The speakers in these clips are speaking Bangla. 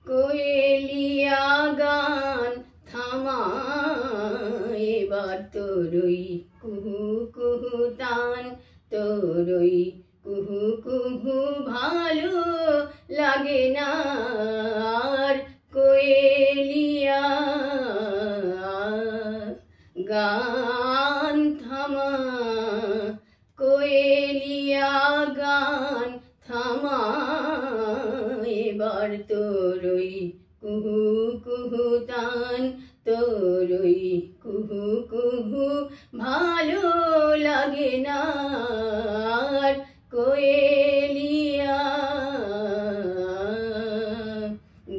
কোয়েলিয়া গান থামা, এবার তোরই কুহু কুহু তান, তোরই কুহু কুহু ভালো লাগে না আর। কোয়েলিয়া গান থামা, কোয়েলিয়া গান থামা, এবার তোরই কুহু কুহু তান, তোরই কুহু কুহু ভালো লাগে না আর। কোয়েলিয়া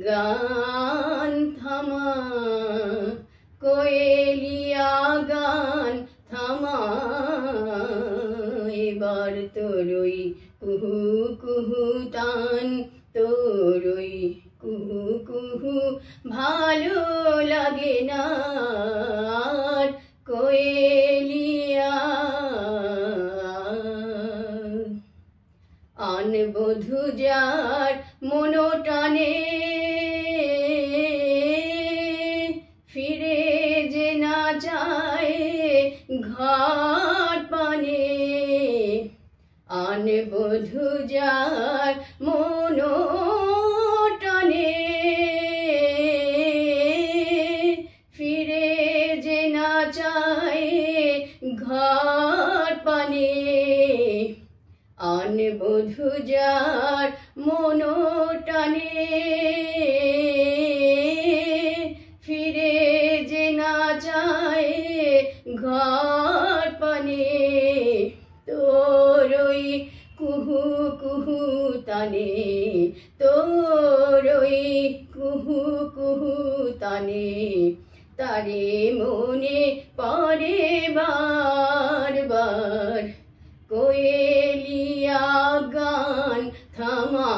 গান থামা, কোয়েলিয়া গান থামা, এবার তোরই কুহু কুহু তান, তোরই কুহু কুহু ভালো লাগে না আর। কোয়েলিয়া আনবধূ যার মনোটানে, ফিরে যে না যায় ঘাট পানে। আনবধূ যার মনোটানে, ফিরে যে না যায় ঘাট পানে। আনবধূ যার মনোটানে, ফিরে যে না যায় ঘাট পানে। তোরই কুহু কুহু তানে, তোরই কুহু কুহু তানে, তারে মনে পড়ে বারবার। কোয়েলিয়া গান থামা,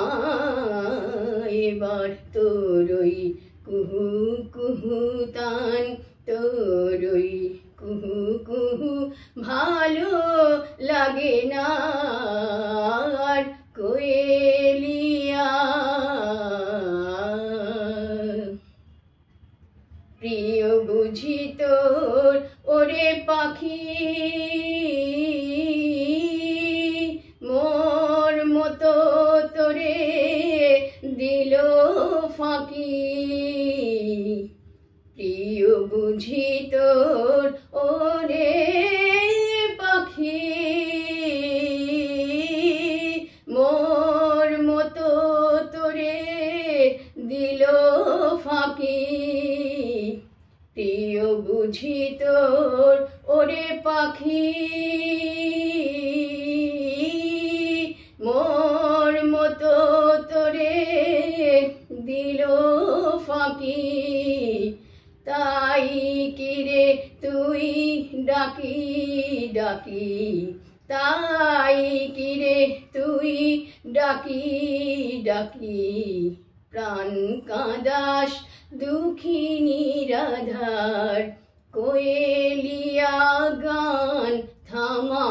এবার তোরই কুহু কুহু তান, তোরই কুহু কুহু ভালো লাগে না আর। কোয়েলিয়া প্রিয় বুঝি তোর ওরে পাখি, মোর মতো তোরে দিল ফাঁকি। প্রিয় বুঝি তোর ওরে পাখি, মোর মতো তোরে দিল ফাঁকি। প্রিয় বুঝি তোর ওরে পাখি, মোর মতো তোরে দিল ফাঁকি। তাই কিরে তুই ডাকি ডাকি, তাই কিরে তুই ডাকি ডাকি। প্রাণ কাঁদাস দুঃখিনী রাধার, কোয়েলিয়া গান থামা,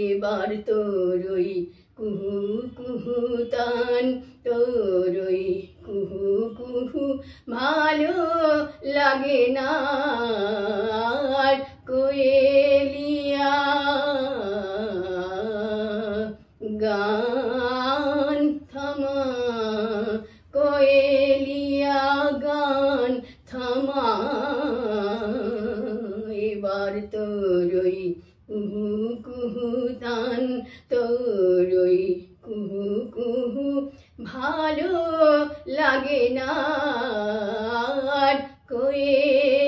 এবার তোরই কুহু কুহু তান, তোরই কুহু কুহু ভালো লাগে না আর। কোয়েলিয়া গান থামা, কোয়েলিয়া গান থামা, এবার তোরই কুহু কুহু তান, তোরই কুহু কুহু ভালো লাগে না আর। কোয়েলিয়া